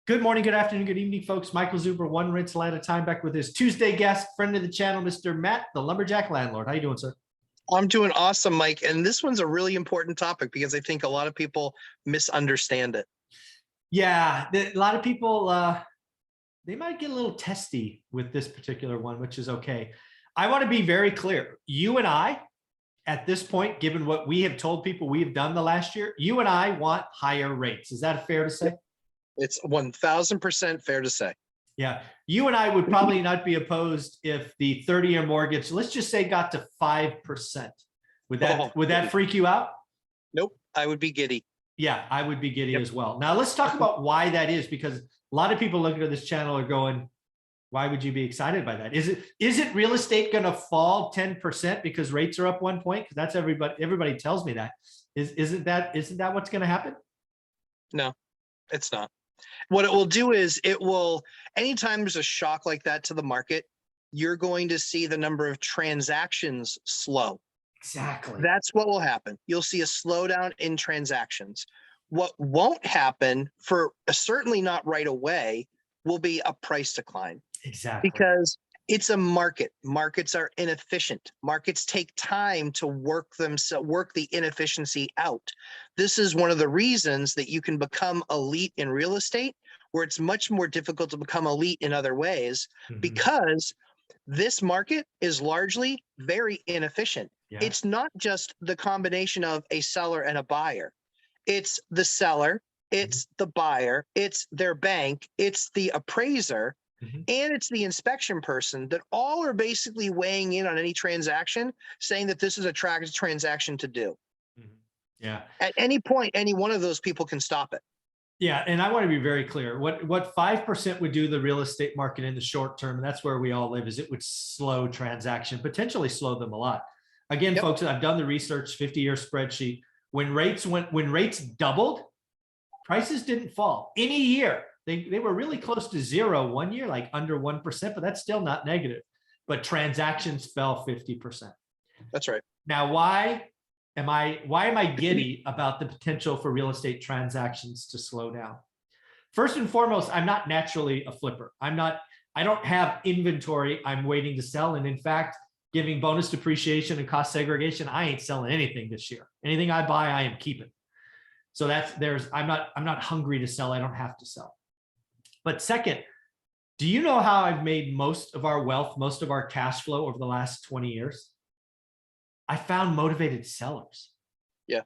Good morning, good afternoon, good evening, folks. Michael Zuber, one rental at a time, back with his Tuesday guest, friend of the channel, Mr. Matt, the Lumberjack Landlord. How you doing, sir? I'm doing awesome, Mike. And this one's a really important topic because I think a lot of people misunderstand it. Yeah, a lot of people, they might get a little testy with this particular one, which is okay. I want to be very clear. You and I, at this point, given what we have told people we have done the last year, you and I want higher rates. Is that fair to say? It's 1000% fair to say. Yeah, you and I would probably not be opposed if the 30-year mortgage, let's just say, got to 5%. Would that freak you out? Nope, I would be giddy. Yeah, I would be giddy as well. Now let's talk about why that is, because a lot of people looking at this channel are going, why would you be excited by that? Is it real estate going to fall 10% because rates are up 1 point? Because that's everybody tells me that. Isn't that what's going to happen? No, it's not. What it will do is anytime there's a shock like that to the market, you're going to see the number of transactions slow. Exactly. That's what will happen. You'll see a slowdown in transactions. What won't happen, certainly not right away, will be a price decline. Exactly. Because it's a market. Markets are inefficient. Markets take time to work the inefficiency out. This is one of the reasons that you can become elite in real estate, where it's much more difficult to become elite in other ways, because this market is largely very inefficient. Yeah. It's not just the combination of a seller and a buyer. It's the seller, it's the buyer, it's their bank, it's the appraiser, and it's the inspection person that all are basically weighing in on any transaction, saying that this is a transaction to do. Yeah. At any point, any one of those people can stop it. Yeah, and I want to be very clear. What 5% would do to the real estate market in the short term, and that's where we all live, is it would slow transaction, potentially slow them a lot. Again, folks, I've done the research, 50-year spreadsheet. When rates doubled, prices didn't fall any year. They were really close to zero 1 year, like under 1%, but that's still not negative. But transactions fell 50%. That's right. Now, why am I giddy about the potential for real estate transactions to slow down? First and foremost, I'm not naturally a flipper. I don't have inventory I'm waiting to sell. And in fact, giving bonus depreciation and cost segregation, I ain't selling anything this year. Anything I buy, I am keeping. So I'm not hungry to sell. I don't have to sell. But second, do you know how I've made most of our wealth, most of our cash flow over the last 20 years? I found motivated sellers. Yeah.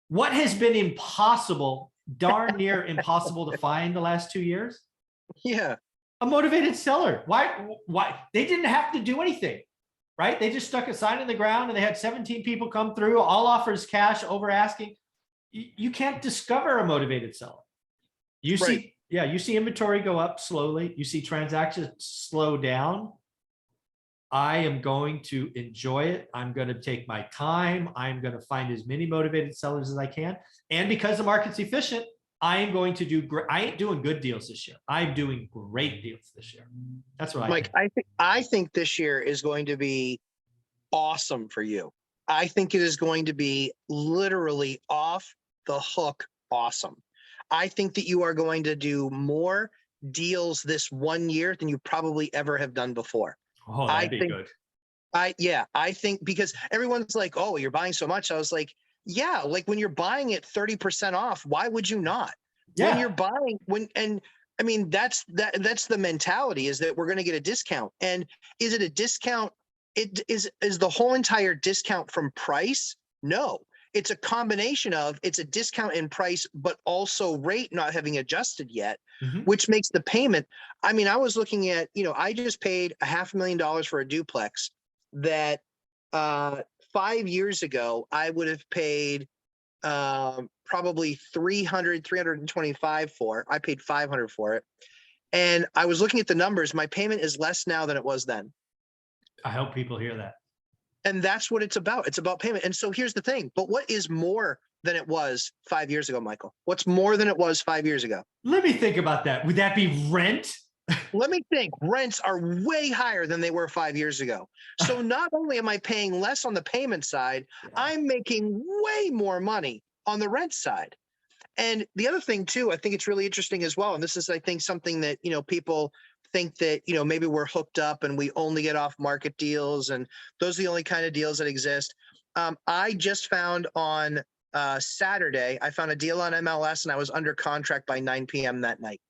What has been impossible, darn near impossible to find the last 2 years? Yeah. A motivated seller. Why? They didn't have to do anything, right? They just stuck a sign in the ground and they had 17 people come through, all offers cash, over asking. You can't discover a motivated seller. You see inventory go up slowly. You see transactions slow down. I am going to enjoy it. I'm going to take my time. I'm going to find as many motivated sellers as I can. And because the market's efficient, I am going to do great. I ain't doing good deals this year. I'm doing great deals this year. That's what Mike, I think this year is going to be awesome for you. I think it is going to be literally off the hook awesome. I think that you are going to do more deals this 1 year than you probably ever have done before. Oh, that'd be good. I think, because everyone's like, oh, you're buying so much. I was like, yeah, like when you're buying it 30% off, why would you not? Yeah. When you're buying, that's the mentality, is that we're going to get a discount. And is it a discount? Is the whole entire discount from price? No. It's a combination of, it's a discount in price, but also rate not having adjusted yet, which makes the payment. I was looking at, I just paid $500,000 for a duplex that 5 years ago, I would have paid probably $325 for. I paid $500 for it. And I was looking at the numbers. My payment is less now than it was then. I hope people hear that. And that's what it's about. It's about payment. And so here's the thing. But what is more than it was 5 years ago, Michael? What's more than it was 5 years ago? Let me think about that. Would that be rent? Let me think. Rents are way higher than they were 5 years ago. So not only am I paying less on the payment side, I'm making way more money on the rent side. And the other thing too, I think it's really interesting as well. And this is, I think, something that, people think that, maybe we're hooked up and we only get off market deals and those are the only kind of deals that exist. I just found on Saturday, I found a deal on MLS and I was under contract by 9 p.m. that night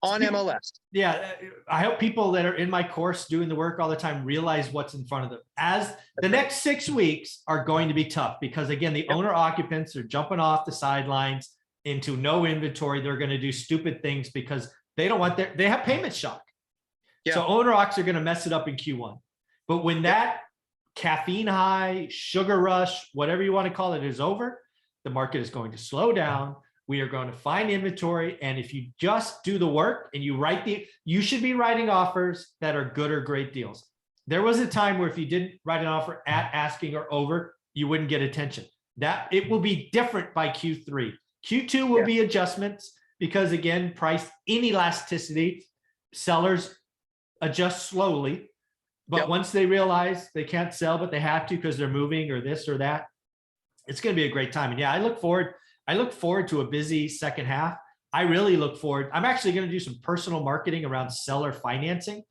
on MLS. Yeah. I hope people that are in my course doing the work all the time realize what's in front of them. As the next 6 weeks are going to be tough because again, the owner occupants are jumping off the sidelines into no inventory. They're going to do stupid things because they don't want they have payment shock. Yeah. So owner occs are going to mess it up in Q1. But when that caffeine high, sugar rush, whatever you want to call it, is over, the market is going to slow down. We are going to find inventory. And if you just do the work and you should be writing offers that are good or great deals. There was a time where if you didn't write an offer at asking or over, you wouldn't get attention. That it will be different by Q3. Q2 will be adjustments because again, price inelasticity, sellers adjust slowly. But once they realize they can't sell, but they have to because they're moving or this or that, it's going to be a great time. And yeah, I look forward to a busy second half. I really look forward. I'm actually going to do some personal marketing around seller financing,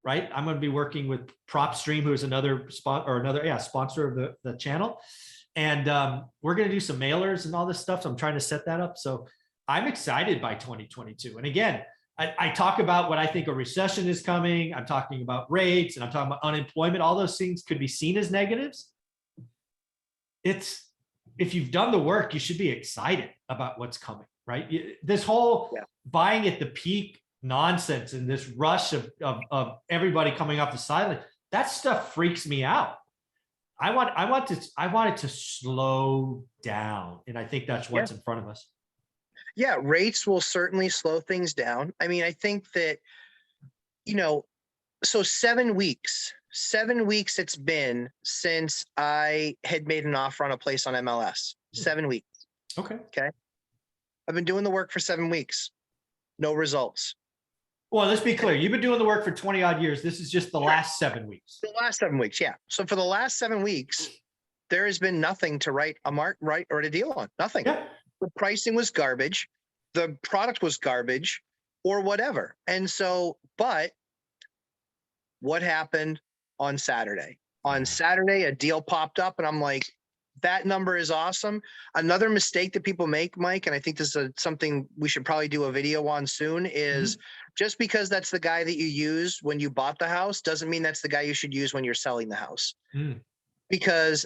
right? I'm going to be working with PropStream, who is another sponsor of the channel. And we're going to do some mailers and all this stuff. So I'm trying to set that up. So I'm excited by 2022. And again, I talk about what I think a recession is coming. I'm talking about rates and I'm talking about unemployment. All those things could be seen as negatives. If you've done the work, you should be excited about what's coming, right? This whole buying at the peak nonsense and this rush of everybody coming off the sideline, that stuff freaks me out. I want it to slow down. And I think that's what's in front of us. Yeah, rates will certainly slow things down. I mean, I think that, so 7 weeks it's been since I had made an offer on a place on MLS. 7 weeks. Okay. I've been doing the work for 7 weeks. No results. Well, let's be clear. You've been doing the work for 20 odd years. This is just the last 7 weeks. The last 7 weeks. Yeah. So for the last 7 weeks, there has been nothing to write a deal on. Nothing. Yeah. The pricing was garbage. The product was garbage or whatever. And so, but what happened on Saturday? On Saturday, a deal popped up and I'm like, that number is awesome. Another mistake that people make, Mike, and I think this is something we should probably do a video on soon, is just because that's the guy that you used when you bought the house doesn't mean that's the guy you should use when you're selling the house. Because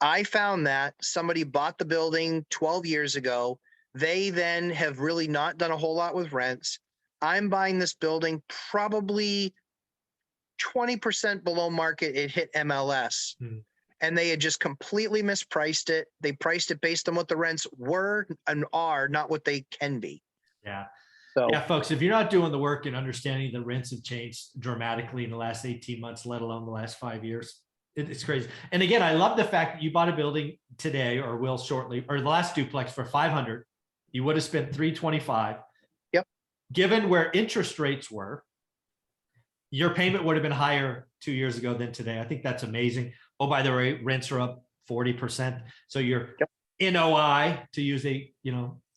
I found that somebody bought the building 12 years ago. They then have really not done a whole lot with rents. I'm buying this building probably 20% below market. It hit MLS. And they had just completely mispriced it. They priced it based on what the rents were and are, not what they can be. Yeah. So, yeah, folks, if you're not doing the work and understanding the rents have changed dramatically in the last 18 months, let alone the last 5 years, it's crazy. And again, I love the fact that you bought a building today or will shortly, or the last duplex for 500. You would have spent 325. Yep. Given where interest rates were, your payment would have been higher 2 years ago than today. I think that's amazing. Oh, by the way, rents are up 40%. So your NOI, to use a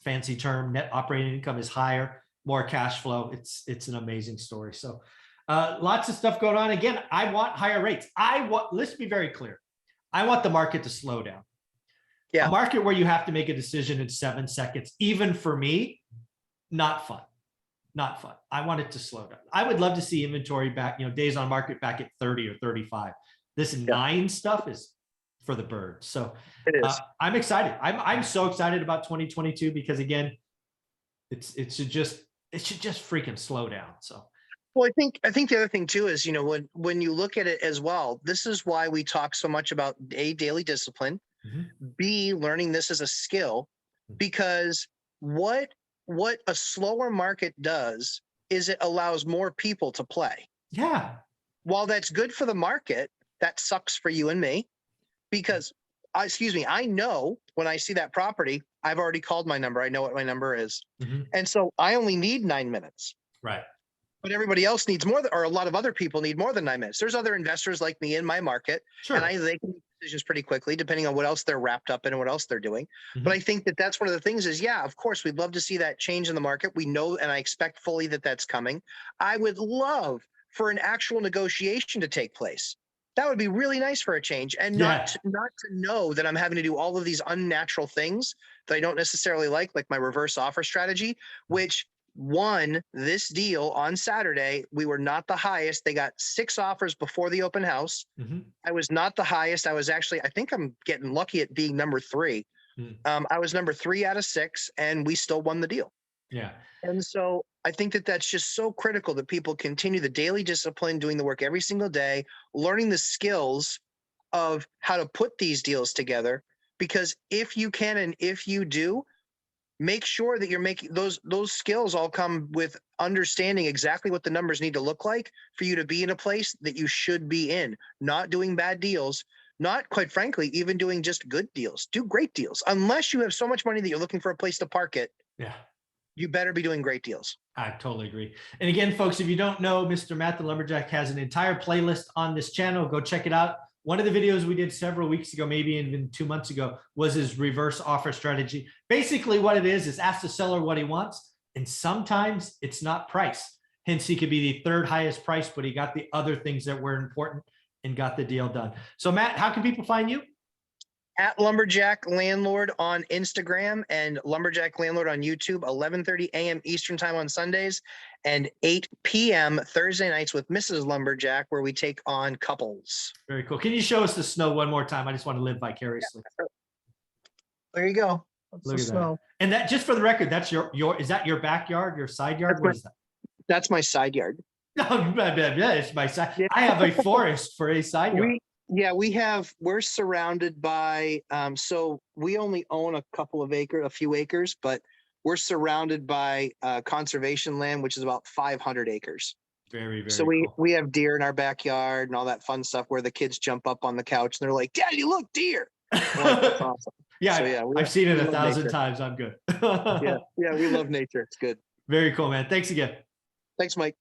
fancy term, net operating income, is higher, more cash flow. It's an amazing story. So lots of stuff going on. Again, I want higher rates. Let's be very clear. I want the market to slow down. Yeah. A market where you have to make a decision in 7 seconds, even for me, not fun. Not fun. I want it to slow down. I would love to see inventory back, days on market back at 30 or 35. This 9 stuff is for the birds. So it is. I'm excited. I'm so excited about 2022 because again, it should just freaking slow down. So. Well, I think the other thing too is, when you look at it as well, this is why we talk so much about A, daily discipline, B, learning this as a skill, because what a slower market does is it allows more people to play. Yeah. While that's good for the market, that sucks for you and me because, I know when I see that property, I've already called my number. I know what my number is. And so I only need 9 minutes. Right. But everybody else needs more, or a lot of other people need more than 9 minutes. There's other investors like me in my market, and decisions pretty quickly, depending on what else they're wrapped up in and what else they're doing. But I think that that's one of the things is, yeah, of course, we'd love to see that change in the market. We know, and I expect fully that that's coming. I would love for an actual negotiation to take place. That would be really nice for a change, and not to know that I'm having to do all of these unnatural things that I don't necessarily like my reverse offer strategy, which won this deal on Saturday. We were not the highest. They got 6 offers before the open house. I was not the highest. I was actually, I think I'm getting lucky at being number 3. I was number 3 out of 6, and we still won the deal. Yeah. And so I think that that's just so critical that people continue the daily discipline, doing the work every single day, learning the skills of how to put these deals together. Because if you can, and if you do, make sure that you're making those skills all come with understanding exactly what the numbers need to look like for you to be in a place that you should be in, not doing bad deals, not, quite frankly, even doing just good deals. Do great deals. Unless you have so much money that you're looking for a place to park it. Yeah. You better be doing great deals. I totally agree. And again, folks, if you don't know, Mr. Matt the Lumberjack has an entire playlist on this channel. Go check it out. One of the videos we did several weeks ago, maybe even 2 months ago, was his reverse offer strategy. Basically what it is ask the seller what he wants. And sometimes it's not price. Hence, he could be the 3rd highest price, but he got the other things that were important and got the deal done. So Matt, how can people find you? At Lumberjack Landlord on Instagram and Lumberjack Landlord on YouTube, 11:30 a.m. Eastern time on Sundays and 8 p.m. Thursday nights with Mrs. Lumberjack, where we take on couples. Very cool. Can you show us the snow one more time? I just want to live vicariously. Yeah. There you go. That's Look the at snow. that. And that, just for the record, that's is that your backyard, your side yard? What is that? That's my side yard. No, yeah, it's my side. Yeah. I have a forest for a side yard. We're surrounded by, so we only own a few acres, but we're surrounded by conservation land, which is about 500 acres. Very, very So cool. we have deer in our backyard and all that fun stuff where the kids jump up on the couch and they're like, "Daddy, look, deer." Like, that's awesome. Yeah, So, I've seen it 1,000 nature. times. I'm good. Yeah, we love nature. It's good. Very cool, man. Thanks again. Thanks, Mike.